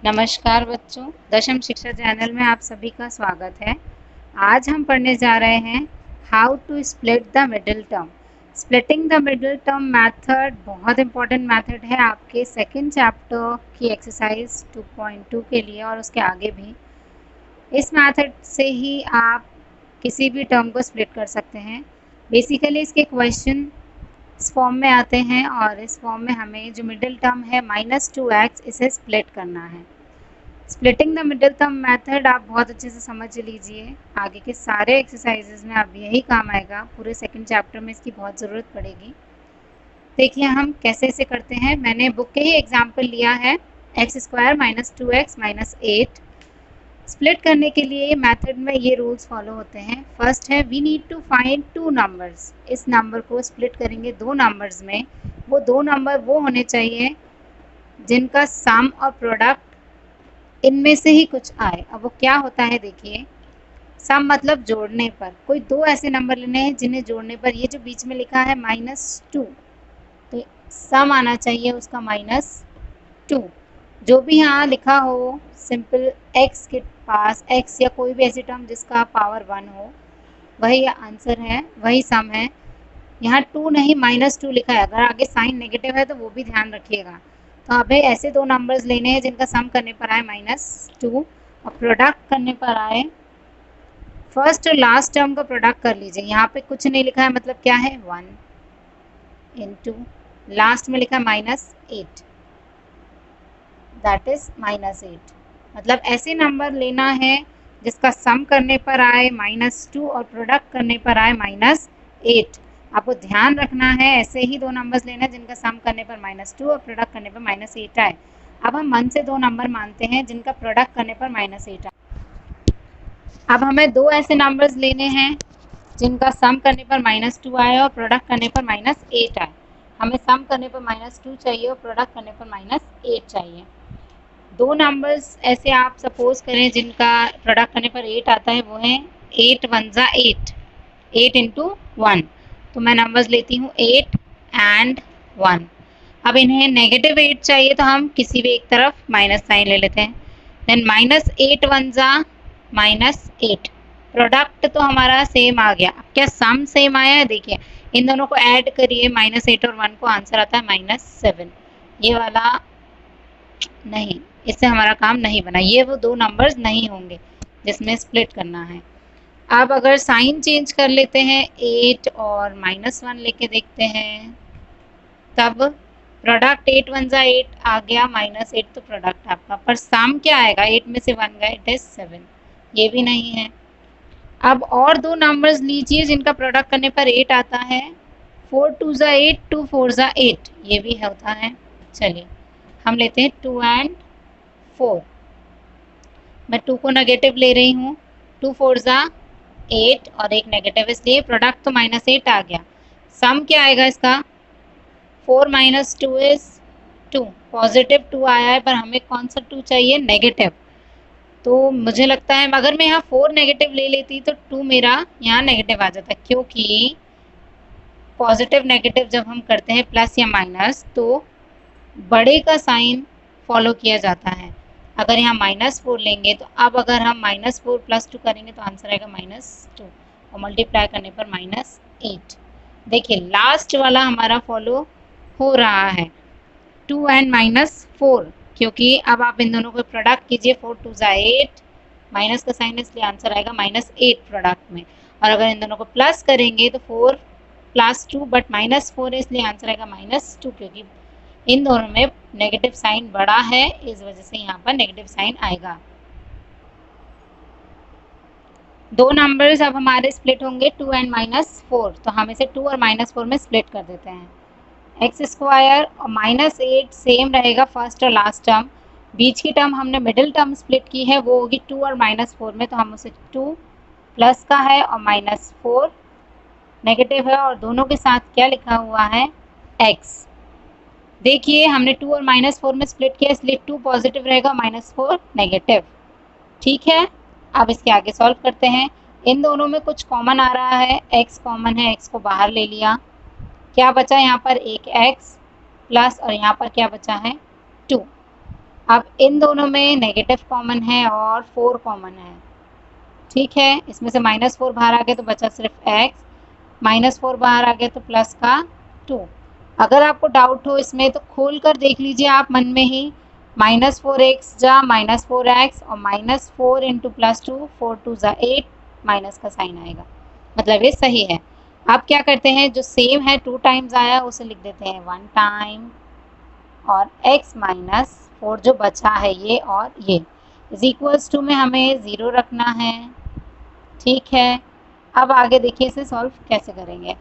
नमस्कार बच्चों, दशम शिक्षा चैनल में आप सभी का स्वागत है। आज हम पढ़ने जा रहे हैं how to split the middle term. Splitting the middle term method बहुत इंपॉर्टेंट मेथड है आपके सेकंड चैप्टर की एक्सरसाइज 2.2 के लिए और उसके आगे भी। इस मेथड से ही आप किसी भी टर्म को स्प्लिट कर सकते हैं। बेसिकली इसके क्वेश्चन इस फॉर्म में आते हैं और इस फॉर्म में हमें जो मिडिल टर्म है -2x इसे स्प्लिट करना है। Splitting the middle term method आप बहुत अच्छे से समझ लीजिए, आगे के सारे एक्सरसाइजेज में अब यही काम आएगा। पूरे सेकंड चैप्टर में इसकी बहुत ज़रूरत पड़ेगी। देखिए हम कैसे इसे करते हैं। मैंने बुक के ही एग्जाम्पल लिया है, x² - 2x - 8। स्प्लिट करने के लिए मेथड में ये रूल्स फॉलो होते हैं। फर्स्ट है we need to find two numbers. इस नंबर को स्प्लिट करेंगे दो नंबर्स में। वो दो नंबर वो होने चाहिए जिनका सम और प्रोडक्ट इनमें से ही कुछ आए। अब वो क्या होता है देखिए, सम मतलब जोड़ने पर। कोई दो ऐसे नंबर लेने हैं जिन्हें जोड़ने पर ये जो बीच में लिखा है -2, तो सम आना चाहिए उसका -2। जो भी यहाँ लिखा हो सिंपल x के पास x या कोई भी ऐसी टर्म जिसका पावर 1 हो, वही आंसर है, वही सम है। यहाँ 2 नहीं -2 लिखा है। अगर आगे साइन नेगेटिव है तो वो भी ध्यान रखिएगा। तो हमें ऐसे दो नंबर्स लेने हैं जिनका सम करने पर आए -2 और प्रोडक्ट करने पर आए। फर्स्ट और लास्ट टर्म का प्रोडक्ट कर लीजिए। यहाँ पे कुछ नहीं लिखा है, मतलब क्या है 1 इंटू लास्ट में लिखा है -8, दैट इज -8। मतलब ऐसे नंबर लेना है जिसका सम करने पर आए -2 और प्रोडक्ट करने पर आए -8। आपको ध्यान रखना है ऐसे ही दो नंबर्स लेना है जिनका सम करने पर -2 और प्रोडक्ट करने पर -8 आए। अब हम मन से दो नंबर मानते हैं जिनका प्रोडक्ट करने पर -8 आए। अब हमें दो ऐसे नंबर्स लेने हैं जिनका सम करने पर -2 आए और प्रोडक्ट करने पर -8 आए। हमें सम करने पर -2 चाहिए और प्रोडक्ट करने पर -8 चाहिए। दो नंबर्स ऐसे आप सपोज करें जिनका प्रोडक्ट करने पर 8 आता है, वो है 8 1 जा 8, 8 इंटू 1। तो मैं नंबर्स लेती हूँ 8 एंड 1। अब इन्हें -8 चाहिए तो हम किसी भी एक तरफ माइनस साइन ले लेते हैं। देन -8 1 जा -8। प्रोडक्ट तो हमारा सेम आ गया। अब क्या सम सेम आया है? देखिए इन दोनों को ऐड करिए, -8 और 1 को आंसर आता है -7। ये वाला नहीं, इससे हमारा काम नहीं बना। ये वो दो नंबर्स नहीं होंगे जिसमें स्प्लिट करना है। अब अगर साइन चेंज कर लेते हैं, 8 और -1 लेके देखते हैं, तब प्रोडक्ट 8 1 जा 8 आ गया, -8 तो प्रोडक्ट आपका, पर सम क्या आएगा? 8 में से 1 गए, इट इज 7। ये भी नहीं है। अब और दो नंबर्स लीजिए जिनका प्रोडक्ट करने पर 8 आता है। 4 2 जा 8, 2 4 जा 8, ये भी होता है। चलिए हम लेते हैं 2 एंड 4। मैं 2 को नेगेटिव ले रही हूँ। 2 4 जा 8 और एक नेगेटिव, इसलिए प्रोडक्ट तो -8 आ गया। सम क्या आएगा इसका? 4 - 2 इज 2। पॉजिटिव 2 आया है, पर हमें कौन सा 2 चाहिए? नेगेटिव। तो मुझे लगता है अगर मैं यहाँ 4 नेगेटिव ले लेती तो 2 मेरा यहाँ नेगेटिव आ जाता, क्योंकि पॉजिटिव नेगेटिव जब हम करते हैं प्लस या माइनस तो बड़े का साइन फॉलो किया जाता है। अगर यहाँ -4 लेंगे तो अब अगर हम -4 + 2 करेंगे तो आंसर आएगा -2 और मल्टीप्लाई करने पर -8। देखिए लास्ट वाला हमारा फॉलो हो रहा है, 2 एंड -4, क्योंकि अब आप इन दोनों को प्रोडक्ट कीजिए। 4 2 जा 8, माइनस का साइन इसलिए आंसर आएगा -8 प्रोडक्ट में। और अगर इन दोनों को प्लस करेंगे तो 4 + 2 बट -4 है, इसलिए आंसर आएगा -2, क्योंकि इन दोनों में नेगेटिव साइन बड़ा है, इस वजह से यहाँ पर नेगेटिव साइन आएगा। दो नंबर्स अब हमारे स्प्लिट होंगे 2 एंड -4, तो हम इसे 2 और -4 में स्प्लिट कर देते हैं। x² और -8 सेम रहेगा फर्स्ट और लास्ट टर्म। बीच की टर्म हमने मिडिल टर्म स्प्लिट की है, वो होगी 2 और -4 में, तो हम उसे 2 प्लस का है और -4 नेगेटिव है और दोनों के साथ क्या लिखा हुआ है? x। देखिए हमने 2 और -4 में स्प्लिट किया, इसलिए 2 पॉजिटिव रहेगा, -4 नेगेटिव। ठीक है, अब इसके आगे सॉल्व करते हैं। इन दोनों में कुछ कॉमन आ रहा है, x कॉमन है, x को बाहर ले लिया। क्या बचा यहाँ पर? एक x प्लस और यहाँ पर क्या बचा है? 2। अब इन दोनों में नेगेटिव कॉमन है और 4 कॉमन है, ठीक है। इसमें से -4 बाहर आ गया तो बचा सिर्फ x, -4 बाहर आ गया तो प्लस का 2। अगर आपको डाउट हो इसमें तो खोल कर देख लीजिए आप मन में ही, -4x जा -4x और -4 इंटू +2, 4 2 जा 8, माइनस का साइन आएगा, मतलब ये सही है। अब क्या करते हैं, जो सेम है 2 टाइम्स आया उसे लिख देते हैं 1 टाइम, और x - 4 जो बचा है ये और ये इज इक्वल्स टू में हमें 0 रखना है, ठीक है। अब आगे देखिए इसे सॉल्व कैसे करेंगे।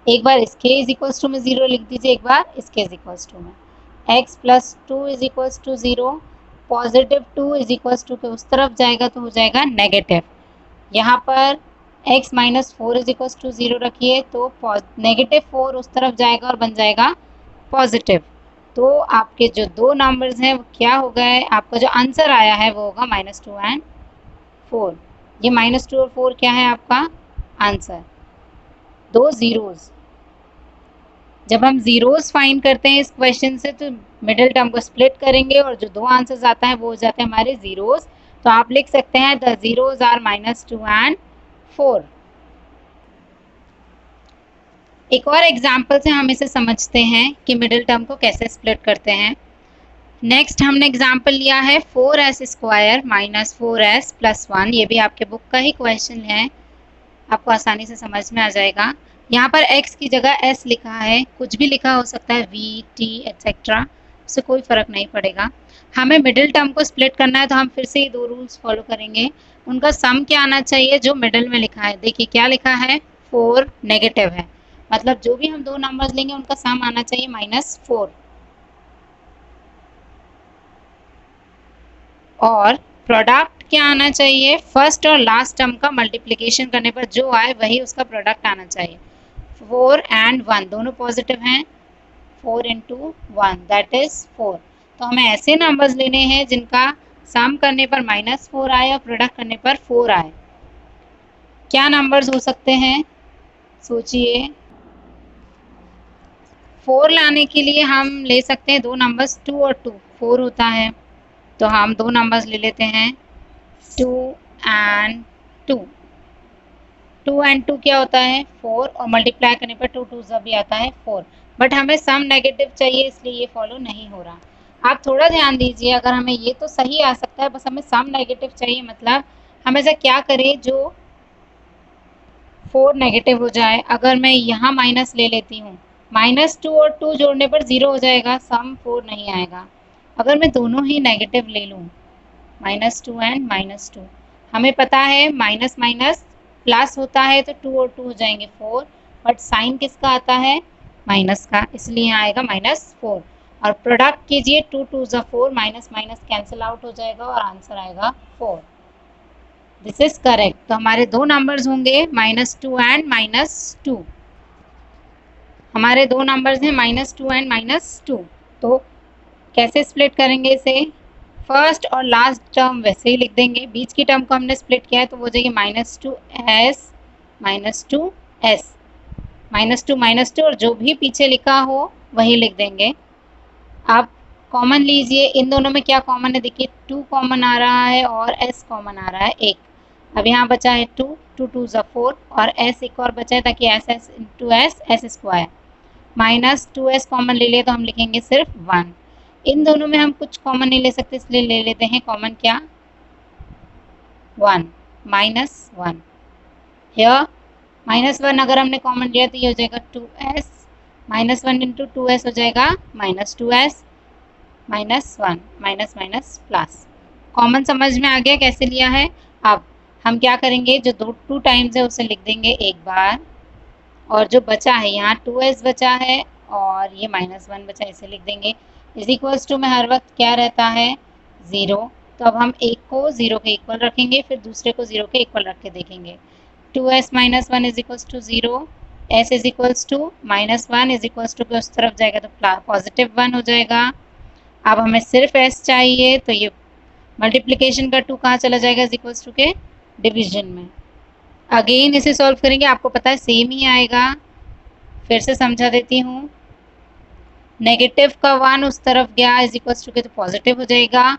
एक बार इसके इज इक्वल्स टू में 0 लिख दीजिए, एक बार इसके इज इक्वल्स टू में। x + 2 is equals to 0, positive 2 is equals to के उस तरफ जाएगा तो हो जाएगा नेगेटिव। यहाँ पर x - 4 इज इक्वल्स टू 0 रखिए तो -4 उस तरफ जाएगा और बन जाएगा पॉजिटिव। तो आपके जो दो नंबर्स हैं वो क्या हो गए, आपका जो आंसर आया है वो होगा -2 एंड 4। ये -2 और 4 क्या है आपका आंसर, दो ज़ीरोज़। जब हम ज़ीरोज़ फाइंड करते हैं इस क्वेश्चन से तो मिडिल टर्म को स्प्लिट करेंगे और जो दो आंसर्स आता है वो हो जाते हैं हमारे ज़ीरोज़। तो आप लिख सकते हैं द ज़ीरोज़ आर -2 एंड 4। एक और एग्जाम्पल से हम इसे समझते हैं कि मिडिल टर्म को कैसे स्प्लिट करते हैं। नेक्स्ट हमने एग्जाम्पल लिया है 4s² - 4s + 1। ये भी आपके बुक का ही क्वेश्चन है, आपको आसानी से समझ में आ जाएगा। यहाँ पर x की जगह s लिखा है, कुछ भी लिखा हो सकता है v, t एक्सेट्रा, उससे कोई फ़र्क नहीं पड़ेगा। हमें मिडिल टर्म को स्प्लिट करना है तो हम फिर से ये दो रूल्स फॉलो करेंगे। उनका सम क्या आना चाहिए, जो मिडिल में लिखा है। देखिए क्या लिखा है, 4 नेगेटिव है, मतलब जो भी हम दो नंबर्स लेंगे उनका सम आना चाहिए -4। और प्रोडक्ट क्या आना चाहिए, फर्स्ट और लास्ट टर्म का मल्टीप्लिकेशन करने पर जो आए वही उसका प्रोडक्ट आना चाहिए। 4 एंड 1 दोनों पॉजिटिव हैं, 4 इंटू 1 दैट इज 4। तो हमें ऐसे नंबर्स लेने हैं जिनका सम करने पर -4 आए और प्रोडक्ट करने पर 4 आए। क्या नंबर्स हो सकते हैं, सोचिए। 4 लाने के लिए हम ले सकते हैं दो नंबर्स 2 और 2, 4 होता है तो हम दो नंबर्स ले लेते हैं 2 एंड 2। 2 एंड 2 क्या होता है 4, और मल्टीप्लाई करने पर 2 2 भी आता है 4। बट हमें सम नेगेटिव चाहिए इसलिए ये फॉलो नहीं हो रहा। आप थोड़ा ध्यान दीजिए, अगर हमें ये तो सही आ सकता है, बस हमें सम नेगेटिव चाहिए। मतलब हम ऐसा क्या करें जो 4 नेगेटिव हो जाए। अगर मैं यहाँ माइनस ले लेती हूँ, -2 और 2 जोड़ने पर 0 हो जाएगा, सम 4 नहीं आएगा। अगर मैं दोनों ही नेगेटिव ले लूँ, -2 एंड -2, हमें पता है माइनस माइनस प्लस होता है तो 2 और 2 हो जाएंगे 4, बट साइन किसका आता है, माइनस का, इसलिए यहाँ आएगा -4। और प्रोडक्ट कीजिए 2 2 जा 4, माइनस माइनस कैंसिल आउट हो जाएगा और आंसर आएगा 4। This is correct. तो हमारे दो नंबर्स होंगे -2 एंड -2। हमारे दो नंबर्स हैं -2 एंड -2। तो कैसे स्प्लिट करेंगे इसे, फर्स्ट और लास्ट टर्म वैसे ही लिख देंगे, बीच की टर्म को हमने स्प्लिट किया है तो वो हो जाएगी -2s -2 और जो भी पीछे लिखा हो वही लिख देंगे। आप कॉमन लीजिए, इन दोनों में क्या कॉमन है, देखिए 2 कॉमन आ रहा है और s कॉमन आ रहा है 1। अब यहाँ बचा है 2, 2 2 जा 4 और s एक और बचा है ताकि s into s square, -2s common ले लिया तो हम लिखेंगे सिर्फ 1। इन दोनों में हम कुछ कॉमन नहीं ले सकते इसलिए ले लेते हैं कॉमन क्या, 1 -1। हियर -1 अगर हमने कॉमन लिया तो ये हो जाएगा 2s, -1 इंटू 2s हो जाएगा -2s, -1 minus minus plus. Common समझ में आ गया कैसे लिया है। अब हम क्या करेंगे, जो 2 टाइम्स है उसे लिख देंगे एक बार, और जो बचा है यहाँ 2s बचा है और ये -1 बचा, इसे लिख देंगे। इज इक्वल्स टू में हर वक्त क्या रहता है, 0। तो अब हम एक को 0 के इक्वल रखेंगे, फिर दूसरे को 0 के इक्वल रख के देखेंगे। 2s - 1 is equals to 0, s is equals to -1 is equals to के उस तरफ जाएगा तो +1 हो जाएगा। अब हमें सिर्फ s चाहिए तो ये मल्टीप्लिकेशन का 2 कहाँ चला जाएगा, इज इक्वल्स टू के डिवीजन में। अगेन इसे सॉल्व करेंगे, आपको पता है सेम ही आएगा। फिर से समझा देती हूँ, नेगेटिव का 1 उस तरफ गया इज इक्वल टू के तो पॉजिटिव हो जाएगा,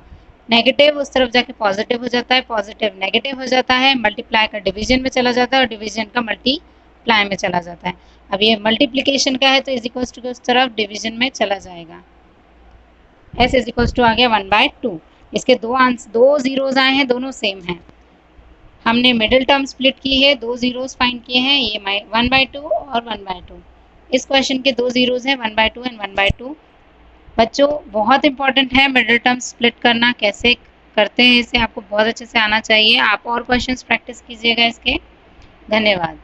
नेगेटिव उस तरफ जाके पॉजिटिव हो जाता है, पॉजिटिव नेगेटिव हो जाता है, मल्टीप्लाई का डिवीजन में चला जाता है और डिवीजन का मल्टीप्लाई में चला जाता है। अब ये मल्टीप्लिकेशन का है तो इज इक्वल टू के उस तरफ डिवीजन में चला जाएगा। एस इज इक्वल टू आ गया 1/2। इसके दो जीरोज आए हैं, दोनों सेम हैं। हमने मिडिल टर्म स्प्लिट की है, 2 जीरोज फाइंड किए हैं, ये 1/2 और 1/2। इस क्वेश्चन के 2 जीरोज हैं 1/2 एंड 1/2। बच्चों बहुत इंपॉर्टेंट है मिडिल टर्म स्प्लिट करना, कैसे करते हैं इसे आपको बहुत अच्छे से आना चाहिए। आप और क्वेश्चंस प्रैक्टिस कीजिएगा इसके। धन्यवाद।